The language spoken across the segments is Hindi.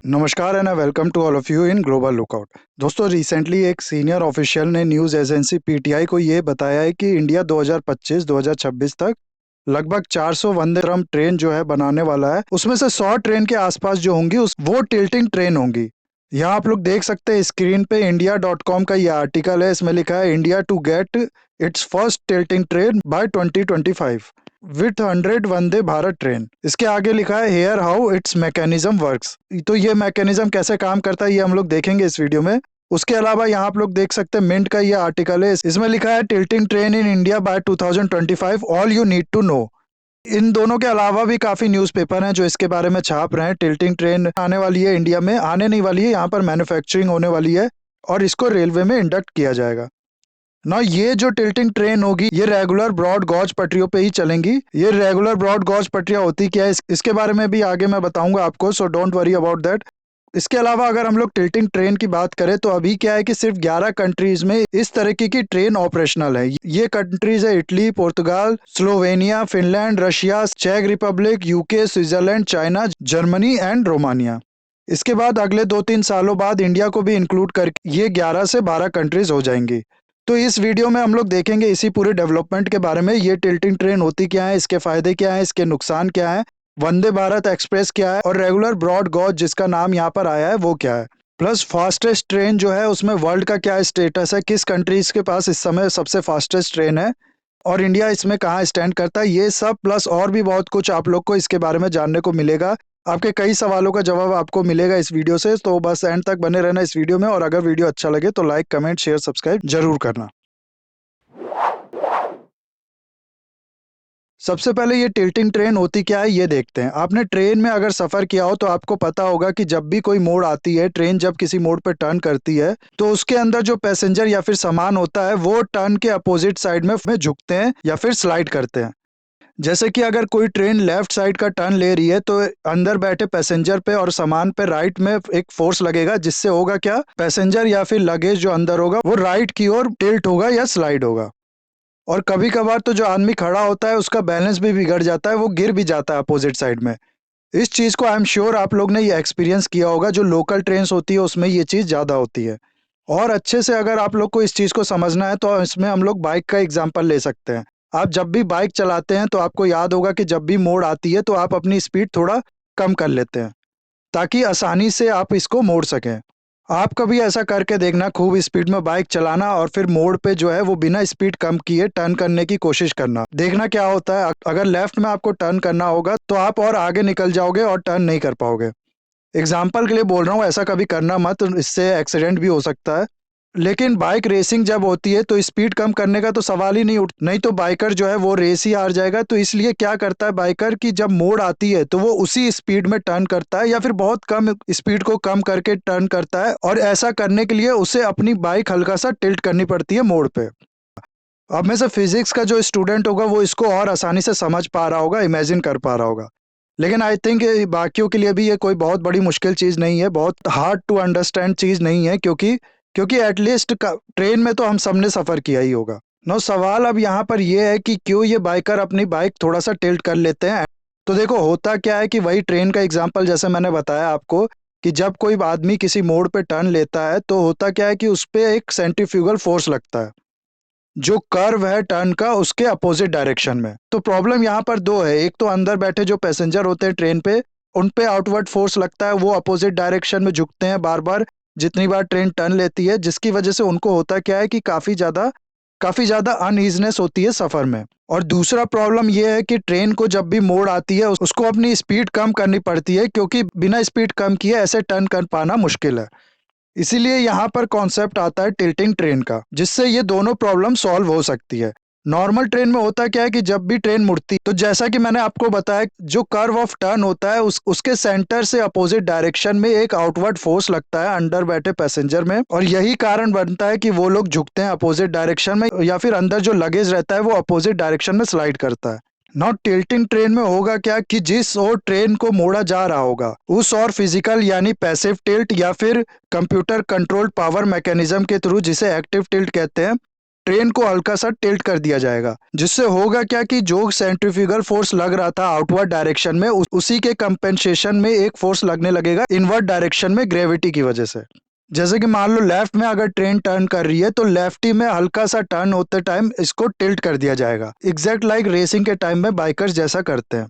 नमस्कार and welcome to all of you in global lookout. दोस्तों, रिसेंटली एक सीनियर ऑफिशियल ने न्यूज़ एजेंसी पीटीआई को ये बताया है कि इंडिया 2025-2026 तक लगभग 400 वंदे भारत ट्रेन जो है बनाने वाला है। उसमें से 100 ट्रेन के आसपास जो होंगी उस वो टिल्टिंग ट्रेन होंगी। यहाँ आप लोग देख सकते हैं स्क्रीन पे india.com का ये आर्टिकल है। इसमें लिखा है India to get its first tilting train by 2025 with 100 Vande Bharat train. इसके आगे लिखा है here how its mechanism works. तो ये मैकेनिज्म कैसे काम करता है ये हम लोग देखेंगे इस वीडियो में। उसके अलावा यहाँ आप लोग देख सकते हैं मिंट का ये आर्टिकल है। इसमें लिखा है tilting train in India by 2025 all you need to know. इन दोनों के अलावा भी काफी न्यूज़पेपर हैं जो इसके बारे में छाप रहे हैं। टिल्टिंग ट्रेन आने वाली है इंडिया में, आने नहीं वाली है, यहाँ पर मैन्युफैक्चरिंग होने वाली है और इसको रेलवे में इंडक्ट किया जाएगा ना। ये जो टिल्टिंग ट्रेन होगी ये रेगुलर ब्रॉड गॉज पटरियों पे ही चलेंगी। ये रेगुलर ब्रॉड गॉज पटरियां होती क्या है इसके बारे में भी आगे मैं बताऊंगा आपको, so don't worry about that. इसके अलावा अगर हम लोग टिल्टिंग ट्रेन की बात करें तो अभी क्या है कि सिर्फ 11 कंट्रीज में इस तरीके की ट्रेन ऑपरेशनल है। ये कंट्रीज है इटली, पुर्तगाल, स्लोवेनिया, फिनलैंड, रशिया, चेक Republic, UK, Switzerland, China, Germany and Romania. इसके बाद अगले 2-3 सालों बाद इंडिया को भी इंक्लूड करके ये 11 से 12 कंट्रीज हो जाएंगी। तो इस वीडियो में हम लोग देखेंगे इसी पूरे डेवलपमेंट के बारे में। ये टिल्टिंग ट्रेन होती क्या है, इसके फायदे क्या है, इसके नुकसान क्या है, वंदे भारत एक्सप्रेस क्या है और रेगुलर ब्रॉड गॉज जिसका नाम यहाँ पर आया है वो क्या है। प्लस फास्टेस्ट ट्रेन जो है उसमें वर्ल्ड का क्या स्टेटस है, किस कंट्रीज के पास इस समय सबसे फास्टेस्ट ट्रेन है और इंडिया इसमें कहाँ स्टैंड करता है। ये सब प्लस और भी बहुत कुछ आप लोग को इसके बारे में जानने को मिलेगा। आपके कई सवालों का जवाब आपको मिलेगा इस वीडियो से, तो बस एंड तक बने रहना इस वीडियो में। और अगर वीडियो अच्छा लगे तो लाइक, कमेंट, शेयर, सब्सक्राइब जरूर करना। सबसे पहले ये टिल्टिंग ट्रेन होती क्या है ये देखते हैं। आपने ट्रेन में अगर सफर किया हो तो आपको पता होगा कि जब भी कोई मोड़ आती है, ट्रेन जब किसी मोड़ पर टर्न करती है तो उसके अंदर जो पैसेंजर या फिर सामान होता है वो टर्न के अपोजिट साइड में झुकते हैं या फिर स्लाइड करते हैं। जैसे कि अगर कोई ट्रेन लेफ्ट साइड का टर्न ले रही है तो अंदर बैठे पैसेंजर पे और सामान पे राइट में एक फोर्स लगेगा, जिससे होगा क्या, पैसेंजर या फिर लगेज जो अंदर होगा वो राइट की ओर टिल्ट होगा या स्लाइड होगा। और कभी कभार तो जो आदमी खड़ा होता है उसका बैलेंस भी बिगड़ जाता है, वो गिर भी जाता है अपोजिट साइड में। इस चीज़ को आई एम श्योर आप लोग ने ये एक्सपीरियंस किया होगा। जो लोकल ट्रेन्स होती है उसमें ये चीज़ ज़्यादा होती है। और अच्छे से अगर आप लोग को इस चीज़ को समझना है तो इसमें हम लोग बाइक का एग्जाम्पल ले सकते हैं। आप जब भी बाइक चलाते हैं तो आपको याद होगा कि जब भी मोड़ आती है तो आप अपनी स्पीड थोड़ा कम कर लेते हैं ताकि आसानी से आप इसको मोड़ सकें। आप कभी ऐसा करके देखना, खूब स्पीड में बाइक चलाना और फिर मोड़ पे जो है वो बिना स्पीड कम किए टर्न करने की कोशिश करना। देखना क्या होता है, अगर लेफ्ट में आपको टर्न करना होगा तो आप और आगे निकल जाओगे और टर्न नहीं कर पाओगे। एग्जाम्पल के लिए बोल रहा हूँ, ऐसा कभी करना मत, इससे एक्सीडेंट भी हो सकता है। लेकिन बाइक रेसिंग जब होती है तो स्पीड कम करने का तो सवाल ही नहीं उठ, नहीं तो बाइकर जो है वो रेस ही हार जाएगा। तो इसलिए क्या करता है बाइकर कि जब मोड़ आती है तो वो उसी स्पीड में टर्न करता है या फिर बहुत कम स्पीड को कम करके टर्न करता है। और ऐसा करने के लिए उसे अपनी बाइक हल्का सा टिल्ट करनी पड़ती है मोड़ पे। अब में से फिजिक्स का जो स्टूडेंट होगा वो इसको और आसानी से समझ पा रहा होगा, इमेजिन कर पा रहा होगा। लेकिन आई थिंक बाकियों के लिए भी ये कोई बहुत बड़ी मुश्किल चीज़ नहीं है, बहुत हार्ड टू अंडरस्टैंड चीज़ नहीं है, क्योंकि क्योंकि एटलीस्ट ट्रेन में तो हम सबने सफ़र किया ही होगा। नो, सवाल अब यहाँ पर यह है कि क्यों ये बाइकर अपनी बाइक थोड़ा सा टिल्ट कर लेते हैं। तो देखो होता क्या है कि वही ट्रेन का एग्जाम्पल जैसे मैंने बताया आपको कि जब कोई आदमी किसी मोड़ पे टर्न लेता है तो होता क्या है कि उस पर एक सेंट्रीफ्यूगल फोर्स लगता है जो कर्व है टर्न का उसके अपोजिट डायरेक्शन में। तो प्रॉब्लम यहाँ पर दो है, एक तो अंदर बैठे जो पैसेंजर होते हैं ट्रेन पे उन पे आउटवर्ड फोर्स लगता है, वो अपोजिट डायरेक्शन में झुकते हैं बार बार जितनी बार ट्रेन टर्न लेती है, जिसकी वजह से उनको होता क्या है कि काफ़ी ज़्यादा अनईजनेस होती है सफ़र में। और दूसरा प्रॉब्लम ये है कि ट्रेन को जब भी मोड़ आती है उसको अपनी स्पीड कम करनी पड़ती है, क्योंकि बिना स्पीड कम किए ऐसे टर्न कर पाना मुश्किल है। इसीलिए यहाँ पर कॉन्सेप्ट आता है टिल्टिंग ट्रेन का, जिससे ये दोनों प्रॉब्लम सॉल्व हो सकती है। नॉर्मल ट्रेन में होता क्या है कि जब भी ट्रेन मुड़ती तो जैसा कि मैंने आपको बताया, जो कर्व ऑफ टर्न होता है उसके सेंटर से अपोजिट डायरेक्शन में एक आउटवर्ड फोर्स लगता है अंदर बैठे पैसेंजर में, और यही कारण बनता है कि वो लोग झुकते हैं अपोजिट डायरेक्शन में या फिर अंदर जो लगेज रहता है वो अपोजिट डायरेक्शन में स्लाइड करता है। नॉट टिल्टिंग ट्रेन में होगा क्या कि जिस ओर ट्रेन को मोड़ा जा रहा होगा उस और फिजिकल यानी पैसिव टिल्ट या फिर कंप्यूटर कंट्रोल्ड पावर मैकेनिज्म के थ्रू, जिसे एक्टिव टिल्ट कहते हैं, ट्रेन को हल्का सा टिल्ट कर दिया जाएगा, जिससे होगा क्या कि जो सेंट्रीफ्यूगल फोर्स लग रहा था आउटवर्ड डायरेक्शन में, उसी के कंपेंसेशन में एक फोर्स लगने लगेगा इनवर्ट डायरेक्शन में ग्रेविटी की वजह से। जैसे कि मान लो लेफ्ट में अगर ट्रेन टर्न कर रही है तो लेफ्टी में हल्का सा टर्न होते टाइम इसको टिल्ट कर दिया जाएगा, एग्जैक्ट लाइक रेसिंग के टाइम में बाइकर्स जैसा करते हैं।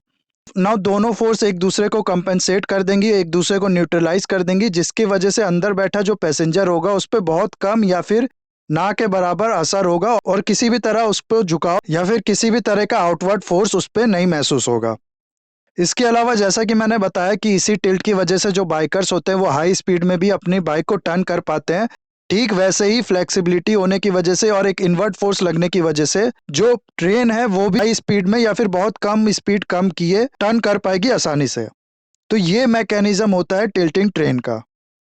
नाउ दोनों फोर्स एक दूसरे को कंपेंसेट कर देंगी, एक दूसरे को न्यूट्रलाइज कर देंगी, जिसकी वजह से अंदर बैठा जो पैसेंजर होगा उस पर बहुत कम या फिर ना के बराबर असर होगा, और किसी भी तरह उस पर झुकाव या फिर किसी भी तरह का आउटवर्ड फोर्स उस पर नहीं महसूस होगा। इसके अलावा जैसा कि मैंने बताया कि इसी टिल्ट की वजह से जो बाइकर्स होते हैं वो हाई स्पीड में भी अपनी बाइक को टर्न कर पाते हैं। ठीक वैसे ही फ्लेक्सिबिलिटी होने की वजह से और एक इनवर्ट फोर्स लगने की वजह से जो ट्रेन है वो भी हाई स्पीड में या फिर बहुत कम स्पीड कम किए टर्न कर पाएगी आसानी से। तो ये मैकेनिज्म होता है टिल्टिंग ट्रेन का।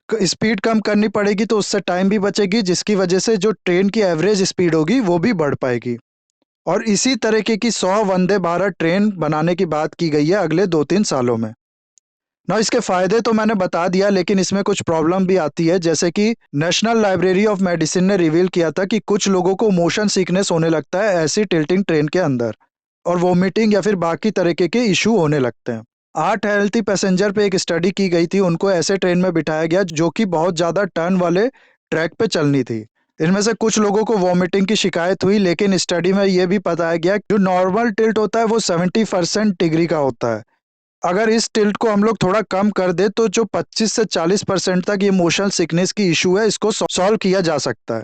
स्पीड कम करनी पड़ेगी तो उससे टाइम भी बचेगी, जिसकी वजह से जो ट्रेन की एवरेज स्पीड होगी वो भी बढ़ पाएगी। और इसी तरीके की 100 वंदे भारत ट्रेन बनाने की बात की गई है अगले 2-3 सालों में। ना इसके फायदे तो मैंने बता दिया, लेकिन इसमें कुछ प्रॉब्लम भी आती है, जैसे कि नेशनल लाइब्रेरी ऑफ मेडिसिन ने रिवील किया था कि कुछ लोगों को मोशन सिकनेस होने लगता है ऐसी टिल्टिंग ट्रेन के अंदर, और वोमिटिंग या फिर बाकी तरीके के इशू होने लगते हैं। 8 हेल्थी पैसेंजर पे एक स्टडी की गई थी, उनको ऐसे ट्रेन में बिठाया गया जो कि बहुत ज़्यादा टर्न वाले ट्रैक पे चलनी थी। इनमें से कुछ लोगों को वॉमिटिंग की शिकायत हुई, लेकिन स्टडी में ये भी बताया गया कि जो नॉर्मल टिल्ट होता है वो 70% डिग्री का होता है। अगर इस टिल्ट को हम लोग थोड़ा कम कर दे तो जो 25 से 40% तक ये मोशन सिकनेस की इशू है इसको सॉल्व किया जा सकता है।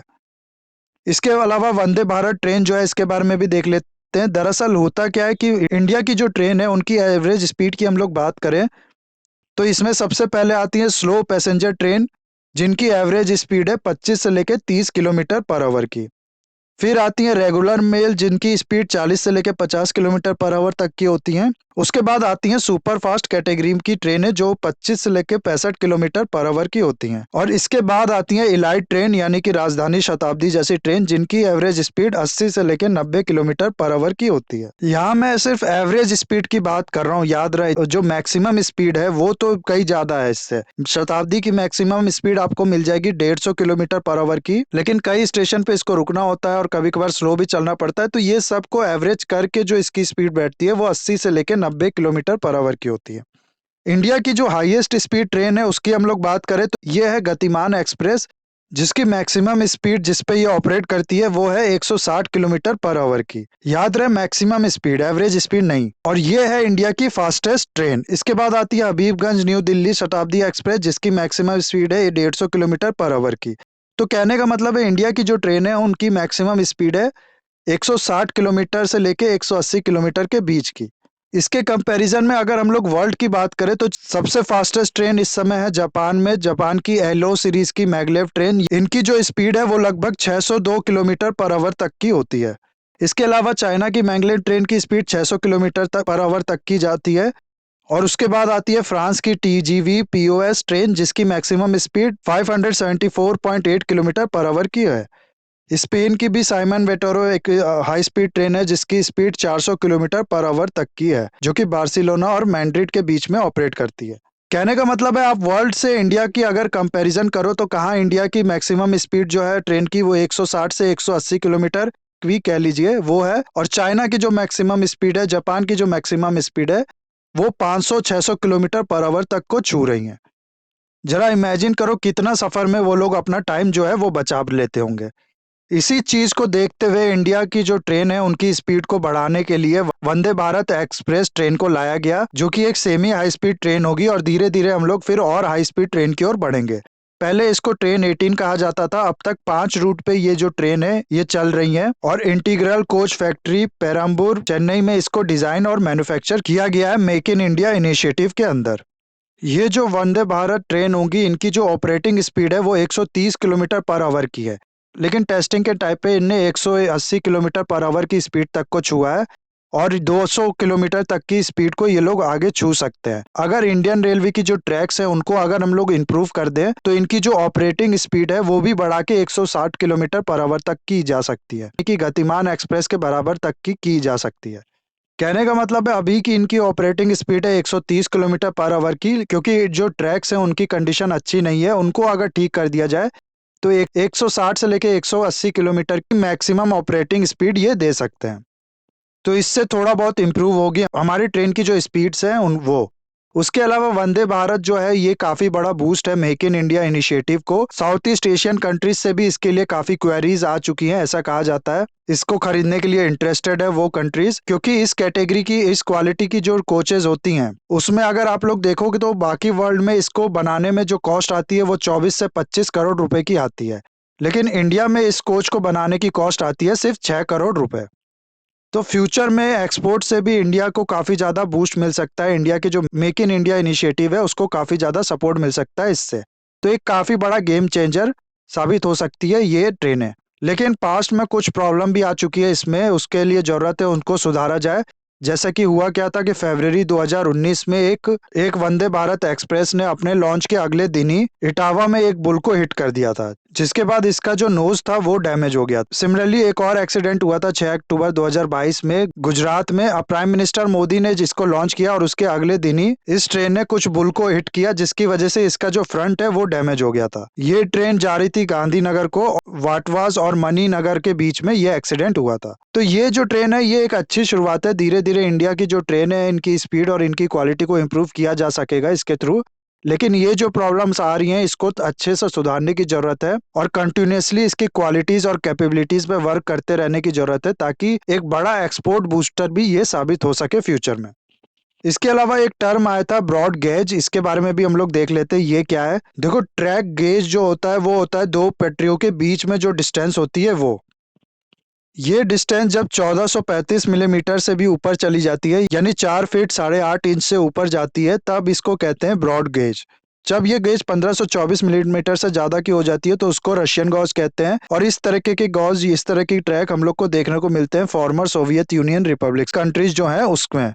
इसके अलावा वंदे भारत ट्रेन जो है इसके बारे में भी देख लेते हैं। दरअसल होता क्या है कि इंडिया की जो ट्रेन है उनकी एवरेज स्पीड की हम लोग बात करें तो इसमें सबसे पहले आती है स्लो पैसेंजर ट्रेन, जिनकी एवरेज स्पीड है 25 से लेकर 30 किलोमीटर पर आवर की। फिर आती हैं रेगुलर मेल, जिनकी स्पीड 40 से लेकर 50 किलोमीटर पर आवर तक की होती हैं। उसके बाद आती हैं सुपर फास्ट कैटेगरी की ट्रेनें जो 25 से लेकर 65 किलोमीटर पर आवर की होती हैं। और इसके बाद आती हैं इलाइट ट्रेन यानी कि राजधानी शताब्दी जैसी ट्रेन, जिनकी एवरेज स्पीड 80 से लेकर 90 किलोमीटर पर आवर की होती है। यहाँ मैं सिर्फ एवरेज स्पीड की बात कर रहा हूँ, याद रहे जो मैक्सिमम स्पीड है वो तो कई ज्यादा है इससे। शताब्दी की मैक्सिमम स्पीड आपको मिल जाएगी 150 किलोमीटर पर आवर की, लेकिन कई स्टेशन पे इसको रुकना होता है और कभी कभार स्लो भी चलना पड़ता है, तो ये सबको एवरेज करके जो इसकी स्पीड बैठती है वो 80 से लेकर 90 किलोमीटर पर आवर की होती है। इंडिया की जो हाईएस्ट स्पीड ट्रेन है उसकी हम लोग बात करें तो ये है गतिमान एक्सप्रेस, जिसकी मैक्सिमम स्पीड जिस पे ये ऑपरेट करती है वो है 160 किलोमीटर पर आवर की। याद रहे मैक्सिमम स्पीड, एवरेज स्पीड नहीं। और ये है इंडिया की फास्टेस्ट ट्रेन। इसके बाद आती है हबीबगंज न्यू दिल्ली शताब्दी एक्सप्रेस, जिसकी मैक्सिमम स्पीड है 150 किलोमीटर पर आवर की। तो कहने का मतलब है इंडिया की जो ट्रेन है उनकी मैक्सिमम स्पीड है 160 किलोमीटर से लेके 180 किलोमीटर के बीच की। इसके कंपैरिजन में अगर हम लोग वर्ल्ड की बात करें तो सबसे फास्टेस्ट ट्रेन इस समय है जापान में, जापान की एलो सीरीज की मैगलेव ट्रेन। इनकी जो स्पीड है वो लगभग 602 किलोमीटर पर आवर तक की होती है। इसके अलावा चाइना की मैगलेव ट्रेन की स्पीड 600 किलोमीटर तक पर आवर तक की जाती है। और उसके बाद आती है फ्रांस की टीजीवी पीओएस ट्रेन, जिसकी maximum speed 574.8 kilometre per hour की है। स्पेन की भी साइमन वेटोरो एक हाई स्पीड ट्रेन है, जिसकी स्पीड 400 किलोमीटर पर आवर तक की है, जो कि बार्सिलोना और मैड्रिड के बीच में ऑपरेट करती है। कहने का मतलब है आप वर्ल्ड से इंडिया की अगर कंपैरिजन करो तो कहाँ इंडिया की मैक्सिमम स्पीड जो है ट्रेन की वो 160 से 180 किलोमीटर भी कह लीजिए वो है, और चाइना की जो मैक्सिमम स्पीड है, जापान की जो मैक्सिमम स्पीड है वो 500-600 किलोमीटर पर आवर तक को छू रही है। जरा इमेजिन करो कितना सफर में वो लोग अपना टाइम जो है वो बचा लेते होंगे। इसी चीज को देखते हुए इंडिया की जो ट्रेन है उनकी स्पीड को बढ़ाने के लिए वंदे भारत एक्सप्रेस ट्रेन को लाया गया, जो कि एक सेमी हाई स्पीड ट्रेन होगी, और धीरे धीरे हम लोग फिर और हाई स्पीड ट्रेन की ओर बढ़ेंगे। पहले इसको ट्रेन 18 कहा जाता था, अब तक 5 रूट पे ये जो ट्रेन है ये चल रही है, और integral coach factory Perambur Chennai में इसको डिजाइन और मैन्युफैक्चर किया गया है मेक इन इंडिया इनिशिएटिव के अंदर। ये जो वंदे भारत ट्रेन होगी इनकी जो ऑपरेटिंग स्पीड है वो 130 किलोमीटर पर आवर की है, लेकिन टेस्टिंग के टाइप पे इनने 180 किलोमीटर पर आवर की स्पीड तक को छुआ है, और 200 किलोमीटर तक की स्पीड को ये लोग आगे छू सकते हैं। अगर इंडियन रेलवे की जो ट्रैक्स है उनको अगर हम लोग इम्प्रूव कर दें तो इनकी जो ऑपरेटिंग स्पीड है वो भी बढ़ा के 160 किलोमीटर पर आवर तक की जा सकती है, कि गतिमान एक्सप्रेस के बराबर तक की जा सकती है। कहने का मतलब है अभी की इनकी ऑपरेटिंग स्पीड है 130 किलोमीटर पर आवर की, क्योंकि जो ट्रैक्स हैं उनकी कंडीशन अच्छी नहीं है, उनको अगर ठीक कर दिया जाए तो 160 से लेके 180 किलोमीटर की मैक्सिमम ऑपरेटिंग स्पीड ये दे सकते हैं। तो इससे थोड़ा बहुत इम्प्रूव होगी हमारी ट्रेन की जो स्पीड्स हैं उन वो। उसके अलावा वंदे भारत जो है ये काफ़ी बड़ा बूस्ट है मेक इन इंडिया इनिशिएटिव को। साउथ ईस्ट एशियन कंट्रीज से भी इसके लिए काफ़ी क्वेरीज आ चुकी हैं, ऐसा कहा जाता है। इसको खरीदने के लिए इंटरेस्टेड है वो कंट्रीज, क्योंकि इस कैटेगरी की इस क्वालिटी की जो कोचेज होती हैं उसमें अगर आप लोग देखोगे तो बाकी वर्ल्ड में इसको बनाने में जो कॉस्ट आती है वो 24 से 25 करोड़ रुपए की आती है, लेकिन इंडिया में इस कोच को बनाने की कॉस्ट आती है सिर्फ 6 करोड़ रुपए। तो फ्यूचर में एक्सपोर्ट से भी इंडिया को काफ़ी ज़्यादा बूस्ट मिल सकता है। इंडिया के जो मेक इन इंडिया इनिशिएटिव है उसको काफ़ी ज़्यादा सपोर्ट मिल सकता है इससे। तो एक काफ़ी बड़ा गेम चेंजर साबित हो सकती है ये ट्रेनें। लेकिन पास्ट में कुछ प्रॉब्लम भी आ चुकी है इसमें, उसके लिए ज़रूरत है उनको सुधारा जाए। जैसा कि हुआ क्या था कि फरवरी 2019 में एक वंदे भारत एक्सप्रेस ने अपने लॉन्च के अगले दिन ही इटावा में एक बुल को हिट कर दिया था, जिसके बाद इसका जो नोज था वो डैमेज हो गया। सिमिलरली एक और एक्सीडेंट हुआ था 6 अक्टूबर 2022 में गुजरात में। अब प्राइम मिनिस्टर मोदी ने जिसको लॉन्च किया और उसके अगले दिन ही इस ट्रेन ने कुछ बुल को हिट किया, जिसकी वजह से इसका जो फ्रंट है वो डैमेज हो गया था। ये ट्रेन जा रही थी गांधीनगर को, वाटवास और मणिनगर के बीच में ये एक्सीडेंट हुआ था। तो ये जो ट्रेन है ये एक अच्छी शुरुआत है। धीरे धीरे इंडिया की जो ट्रेन है इनकी स्पीड और इनकी क्वालिटी को इम्प्रूव किया जा सकेगा इसके थ्रू। लेकिन ये जो प्रॉब्लम्स आ रही हैं इसको अच्छे से सुधारने की जरूरत है और कंटिन्यूसली इसकी क्वालिटीज और कैपेबिलिटीज पे वर्क करते रहने की जरूरत है, ताकि एक बड़ा एक्सपोर्ट बूस्टर भी ये साबित हो सके फ्यूचर में। इसके अलावा एक टर्म आया था ब्रॉड गेज, इसके बारे में भी हम लोग देख लेते हैं ये क्या है। देखो, ट्रैक गेज जो होता है वो होता है दो पटरियों के बीच में जो डिस्टेंस होती है वो। ये डिस्टेंस जब 1435 मिलीमीटर से भी ऊपर चली जाती है, यानी 4 फीट 8.5 इंच से ऊपर जाती है, तब इसको कहते हैं ब्रॉड गेज। जब ये गेज 1524 मिलीमीटर से ज्यादा की हो जाती है तो उसको रशियन गॉज कहते हैं। और इस तरह के गॉज, इस तरह की ट्रैक हम लोग को देखने को मिलते हैं former Soviet union Republic countries जो हैं उसमें।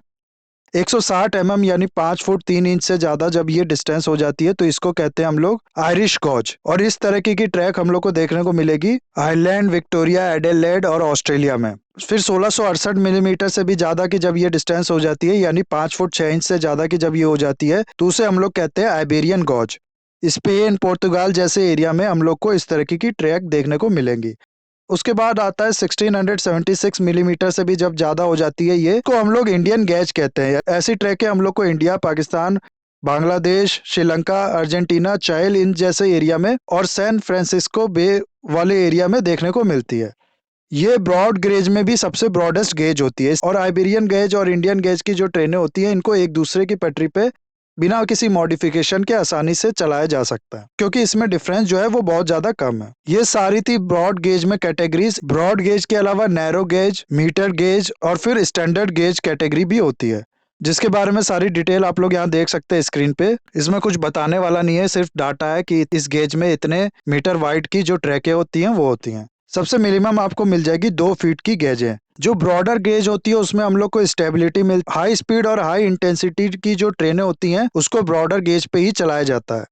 160 यानी 5 फुट 3 इंच से ज्यादा जब ये डिस्टेंस हो जाती है तो इसको कहते हैं हम लोग आयरिश गॉज। और इस तरह की ट्रैक हम लोग को देखने को मिलेगी आयरलैंड, विक्टोरिया, एडेलेड और ऑस्ट्रेलिया में। फिर 1668 मिलीमीटर से भी ज्यादा की जब ये डिस्टेंस हो जाती है, यानी 5 फुट 6 इंच से ज्यादा की जब ये हो जाती है तो उसे हम लोग कहते हैं आइबेरियन गॉज। स्पेन, पुर्तगाल जैसे एरिया में हम लोग को इस तरह की ट्रैक देखने को मिलेंगी। उसके बाद आता है 1676 मिलीमीटर से भी जब ज्यादा हो जाती है ये, को हम लोग इंडियन गैज कहते हैं। ऐसी ट्रैकें हम लोग को इंडिया, पाकिस्तान, बांग्लादेश, श्रीलंका, अर्जेंटीना, चाइल इन जैसे एरिया में और सैन फ्रांसिस्को बे वाले एरिया में देखने को मिलती है। ये ब्रॉड गेज में भी सबसे ब्रॉडेस्ट गेज होती है। और आइबेरियन गेज और इंडियन गेज की जो ट्रेनें होती हैं इनको एक दूसरे की पटरी पे बिना किसी मॉडिफिकेशन के आसानी से चलाया जा सकता है, क्योंकि इसमें डिफरेंस जो है वो बहुत ज्यादा कम है। ये सारी थी ब्रॉड गेज में कैटेगरीज। ब्रॉड गेज के अलावा नैरो गेज, मीटर गेज और फिर स्टैंडर्ड गेज कैटेगरी भी होती है, जिसके बारे में सारी डिटेल आप लोग यहाँ देख सकते हैं स्क्रीन पे। इसमें कुछ बताने वाला नहीं है, सिर्फ डाटा है कि इस गेज में इतने मीटर वाइड की जो ट्रैकें होती हैं वो होती हैं। सबसे मिनिमम आपको मिल जाएगी 2 फीट की गेजें। जो ब्रॉडर गेज होती है उसमें हम लोग को स्टेबिलिटी मिल, हाई स्पीड और हाई इंटेंसिटी की जो ट्रेनें होती हैं उसको ब्रॉडर गेज पे ही चलाया जाता है।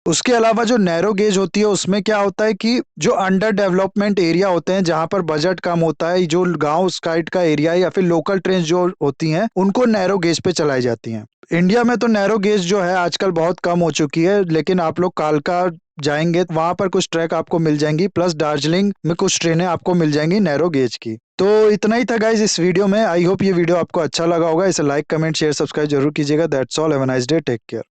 उसके अलावा जो नैरो गेज होती है उसमें क्या होता है कि जो अंडर डेवलपमेंट एरिया होते हैं, जहां पर बजट कम होता है, जो गांव साइड का एरिया या फिर लोकल ट्रेन जो होती हैं उनको नैरो गेज पे चलाई जाती हैं। इंडिया में तो नैरो गेज जो है आजकल बहुत कम हो चुकी है, लेकिन आप लोग कालका जाएंगे वहां पर कुछ ट्रैक आपको मिल जाएंगी, प्लस दार्जिलिंग में कुछ ट्रेनें आपको मिल जाएंगी नैरो गेज की। तो इतना ही था गाइज इस वीडियो में। आई होप ये वीडियो आपको अच्छा लगा होगा। इसे लाइक, कमेंट, शेयर, सब्सक्राइब जरूर कीजिएगा। That's all, have a nice day, take care.